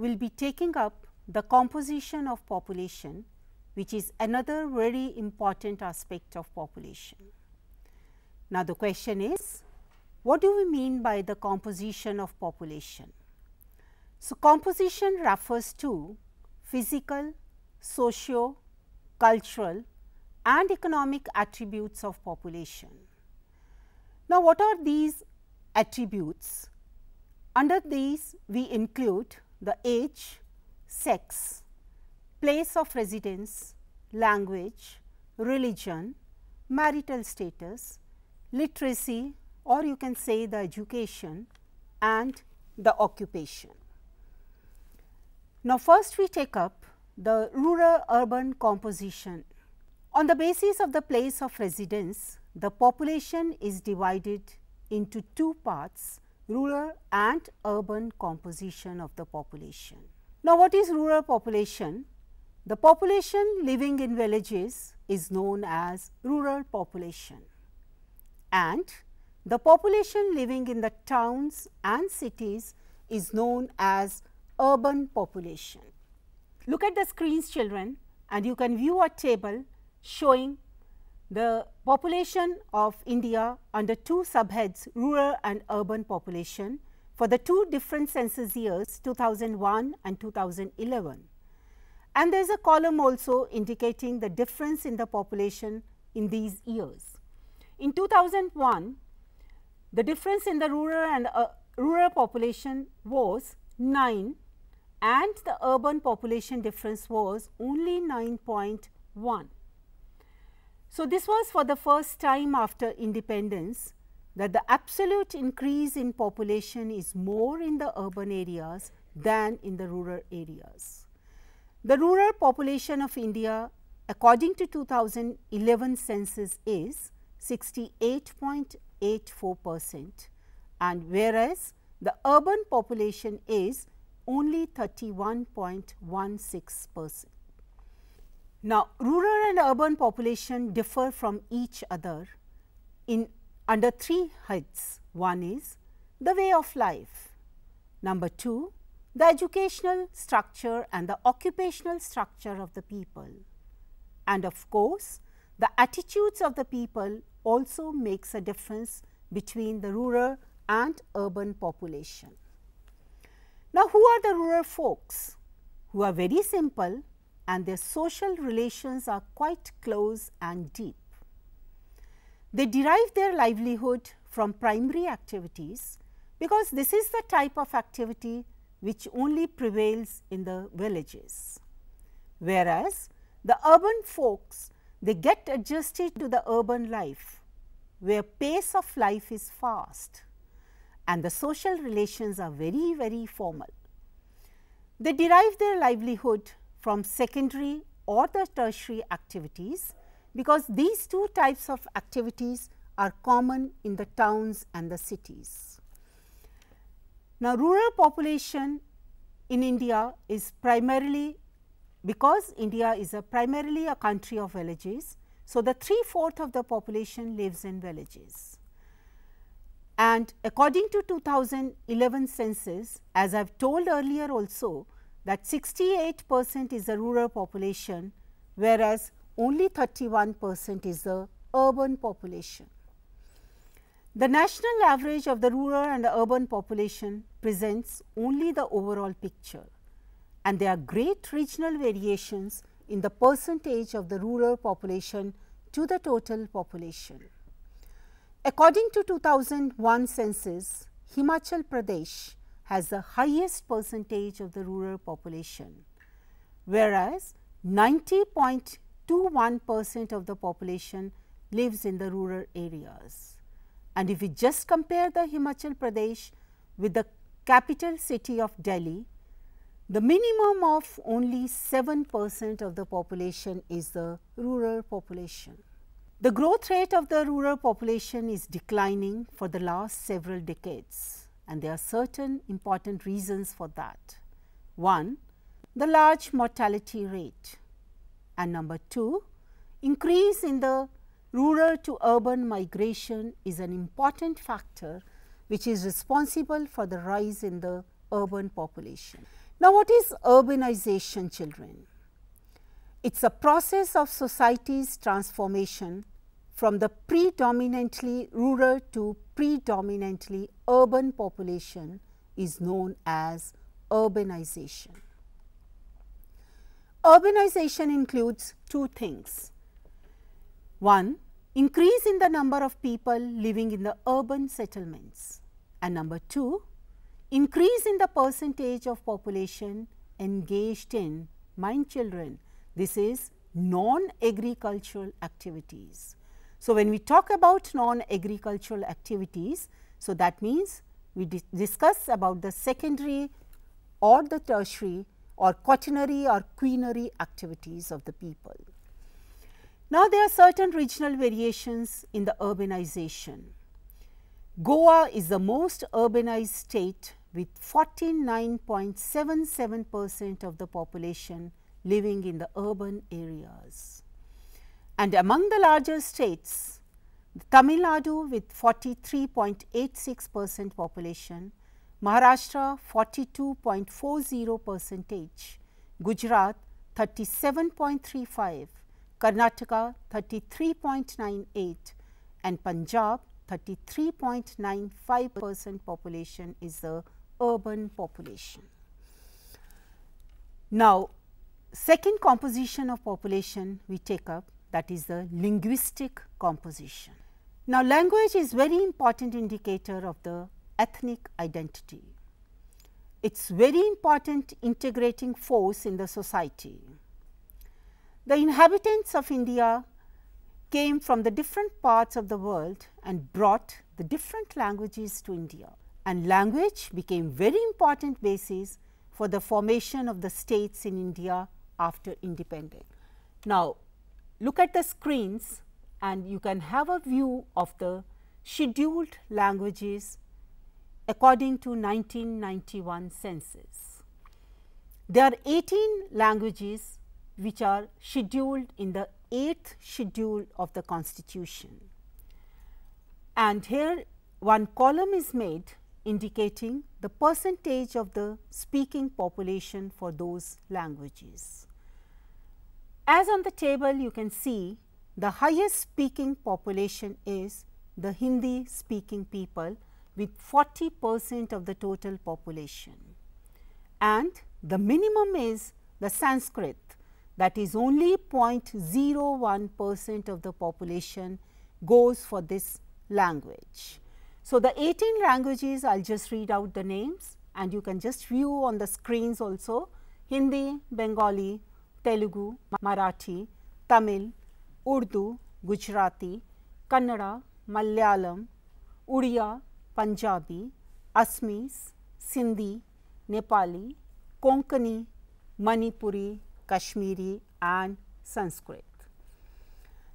will be taking up the composition of population, which is another very important aspect of population. Now, the question is, what do we mean by the composition of population? So, composition refers to physical, socio, cultural and economic attributes of population. Now, what are these attributes? Under these, we include the age, sex, place of residence, language, religion, marital status, literacy, or you can say the education and the occupation. Now, first we take up the rural urban composition. On the basis of the place of residence, the population is divided into two parts, rural and urban composition of the population. Now, what is rural population? The population living in villages is known as rural population, and the population living in the towns and cities is known as urban population. Look at the screens, children, and you can view a table showing the population of India under two subheads, rural and urban population, for the two different census years 2001 and 2011. And there is a column also indicating the difference in the population in these years. In 2001, the difference in the rural and rural population was 9, and the urban population difference was only 9.1. So, this was for the first time after independence that the absolute increase in population is more in the urban areas than in the rural areas. The rural population of India according to 2011 census is 68.84%, and whereas the urban population is only 31.16%. Now, rural and urban population differ from each other in under three heads. One is the way of life, number two, the educational structure and the occupational structure of the people, and of course, the attitudes of the people also makes a difference between the rural and urban population. Now, who are the rural folks? Who are very simple and their social relations are quite close and deep. They derive their livelihood from primary activities because this is the type of activity which only prevails in the villages, whereas the urban folks, they get adjusted to the urban life where pace of life is fast and the social relations are very, very formal. They derive their livelihood from secondary or the tertiary activities because these two types of activities are common in the towns and the cities. Now, rural population in India is primarily, because India is primarily a country of villages, so the 3/4 of the population lives in villages. And according to 2011 census, as I have told earlier also, that 68% is the rural population, whereas only 31% is the urban population. The national average of the rural and the urban population presents only the overall picture, and there are great regional variations in the percentage of the rural population to the total population. According to 2001 census, Himachal Pradesh has the highest percentage of the rural population, whereas 90.21% of the population lives in the rural areas. And if we just compare the Himachal Pradesh with the capital city of Delhi, the minimum of only 7% of the population is the rural population. The growth rate of the rural population is declining for the last several decades, and there are certain important reasons for that. One, the large mortality rate, and number two, increase in the rural to urban migration is an important factor which is responsible for the rise in the urban population. Now, what is urbanization, children? It's a process of society's transformation from the predominantly rural to predominantly urban population is known as urbanization. Urbanization includes two things. One, increase in the number of people living in the urban settlements, and number two, increase in the percentage of population engaged in, mind children, this is non-agricultural activities. So, when we talk about non-agricultural activities, so that means we discuss about the secondary or the tertiary or quaternary or quinary activities of the people. Now, there are certain regional variations in the urbanization. Goa is the most urbanized state with 49.77% of the population living in the urban areas. And among the larger states, Tamil Nadu with 43.86% population, Maharashtra 42.40%, Gujarat 37.35%, Karnataka 33.98% and Punjab 33.95% population is the urban population. Now, second composition of population we take up, that is the linguistic composition. Now, language is very important indicator of the ethnic identity. It's very important integrating force in the society. The inhabitants of India came from the different parts of the world and brought the different languages to India, and language became very important basis for the formation of the states in India after independence. Now, look at the screens and you can have a view of the scheduled languages according to 1991 census. There are 18 languages which are scheduled in the 8th schedule of the Constitution. And here one column is made indicating the percentage of the speaking population for those languages. As on the table you can see, the highest speaking population is the Hindi speaking people with 40% of the total population, and the minimum is the Sanskrit, that is only 0.01% of the population goes for this language. So, the 18 languages I will just read out the names and you can just view on the screens also: Hindi, Bengali, Telugu, Marathi, Tamil, Urdu, Gujarati, Kannada, Malayalam, Udiya, Punjabi, Assamese, Sindhi, Nepali, Konkani, Manipuri, Kashmiri and Sanskrit.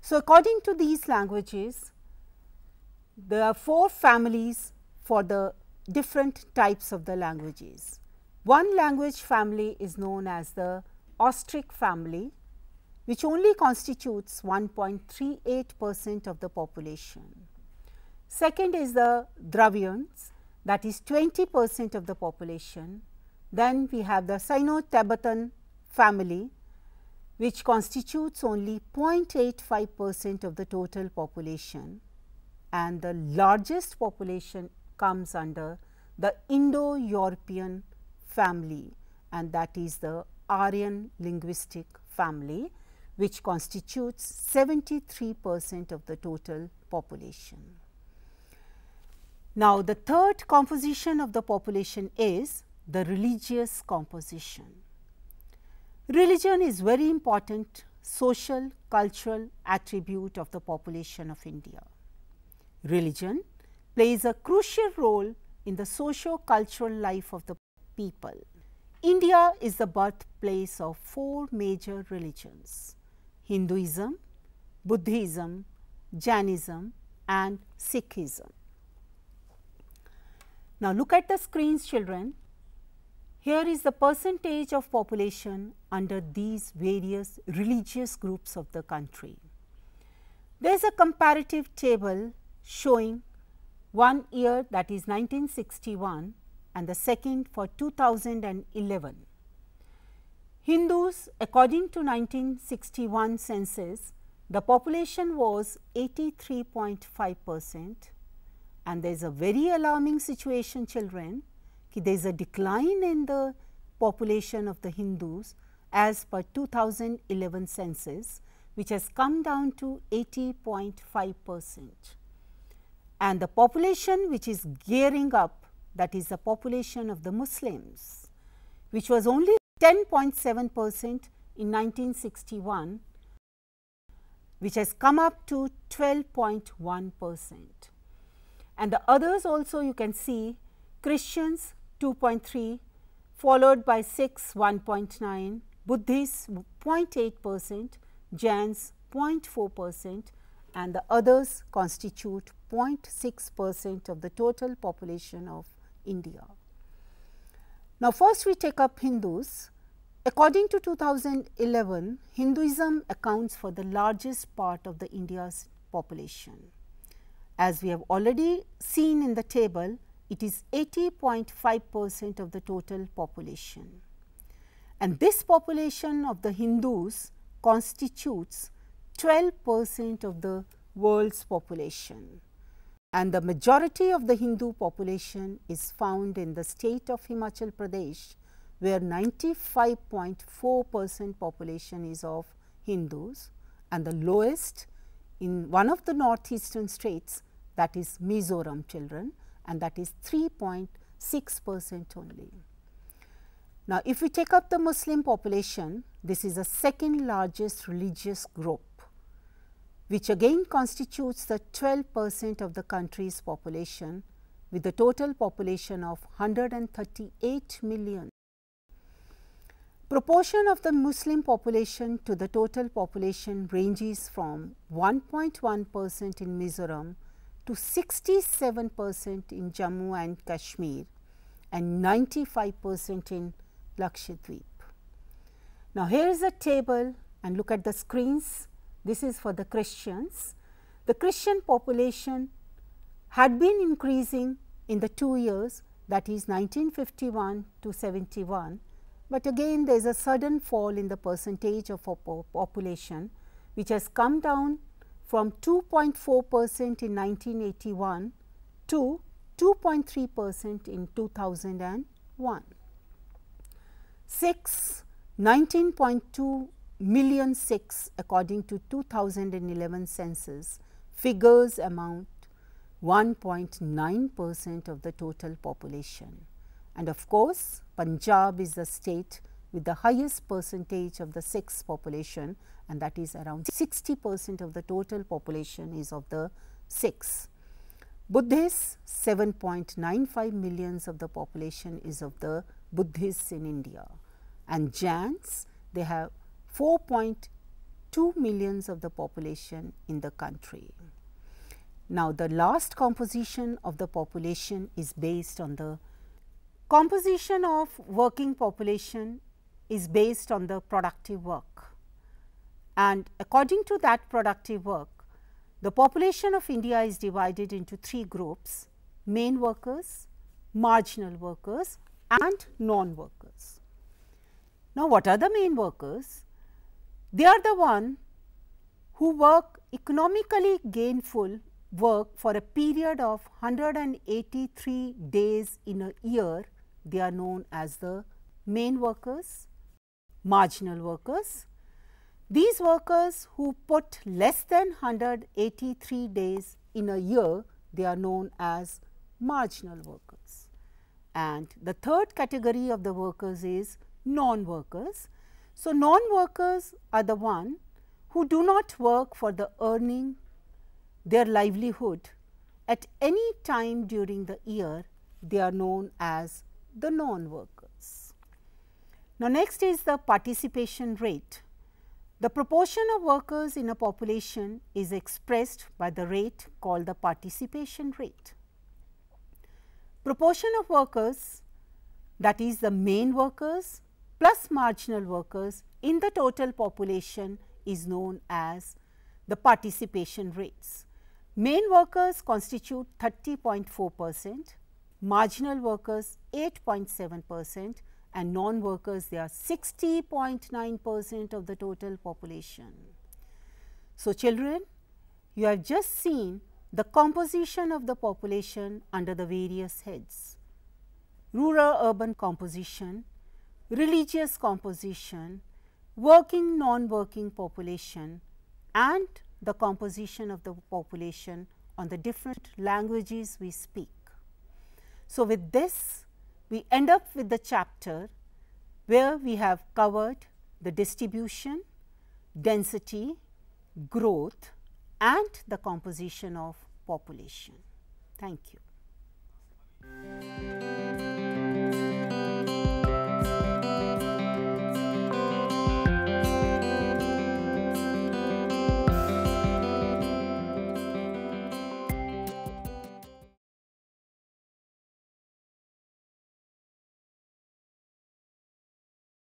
So, according to these languages, there are 4 families for the different types of the languages. One language family is known as the Austric family, which only constitutes 1.38% of the population. Second is the Dravidians, that is 20% of the population. Then we have the Sino-Tibetan family, which constitutes only 0.85% of the total population, and the largest population comes under the Indo-European family, and that is the Aryan linguistic family, which constitutes 73% of the total population. Now, the third composition of the population is the religious composition. Religion is very important social, cultural attribute of the population of India. Religion plays a crucial role in the socio-cultural life of the people. India is the birthplace of 4 major religions: Hinduism, Buddhism, Jainism and Sikhism. Now, look at the screens, children. Here is the percentage of population under these various religious groups of the country. There is a comparative table showing one year, that is 1961, and the second for 2011. Hindus, according to 1961 census, the population was 83.5%, and there is a very alarming situation, children. There is a decline in the population of the Hindus as per 2011 census, which has come down to 80.5%. And the population which is gearing up, that is the population of the Muslims, which was only 10.7% in 1961, which has come up to 12.1%. And the others also you can see, Christians 2.3, followed by Sikhs 1.9, Buddhists 0.8%, Jains 0.4%, and the others constitute 0.6% of the total population of India. Now, first we take up Hindus. According to 2011, Hinduism accounts for the largest part of the India's population. As we have already seen in the table, it is 80.5% of the total population. And this population of the Hindus constitutes 12% of the world's population. And the majority of the Hindu population is found in the state of Himachal Pradesh, where 95.4% population is of Hindus, and the lowest in one of the northeastern states, that is Mizoram, children, and that is 3.6% only. Now, if we take up the Muslim population, this is the second largest religious group, which again constitutes the 12% of the country's population, with a total population of 138 million. Proportion of the Muslim population to the total population ranges from 1.1% in Mizoram to 67% in Jammu and Kashmir and 95% in Lakshadweep. Now, here is a table, and look at the screens. This is for the Christians. The Christian population had been increasing in the 2 years, that is 1951 to 71, but again there is a sudden fall in the percentage of population, which has come down from 2.4% in 1981 to 2.3% in 2001. Sikhs, 19.2 million Sikhs according to 2011 census, figures amount 1.9% of the total population. And of course, Punjab is the state with the highest percentage of the Sikhs population, and that is around 60% of the total population is of the Sikhs. Buddhists, 7.95 millions of the population is of the Buddhists in India, and Jains, they have 4.2 millions of the population in the country. Now, the last composition of the population is based on the composition of working population is based on the productive work, and according to that productive work, the population of India is divided into 3 groups: main workers, marginal workers and non-workers. Now, what are the main workers? They are the one who work economically gainful work for a period of 183 days in a year. They are known as the main workers. Marginal workers, these workers who put less than 183 days in a year, they are known as marginal workers. And the third category of the workers is non-workers. So, non-workers are the one who do not work for the earning their livelihood at any time during the year. They are known as the non-workers. Now, next is the participation rate. The proportion of workers in a population is expressed by the rate called the participation rate. Proportion of workers, that is the main workers plus marginal workers in the total population, is known as the participation rates. Main workers constitute 30.4%, marginal workers 8.7% and non-workers, they are 60.9% of the total population. So, children, you have just seen the composition of the population under the various heads: rural-urban composition, religious composition, working non-working population, and the composition of the population on the different languages we speak. So, with this we end up with the chapter where we have covered the distribution, density, growth and the composition of population. Thank you.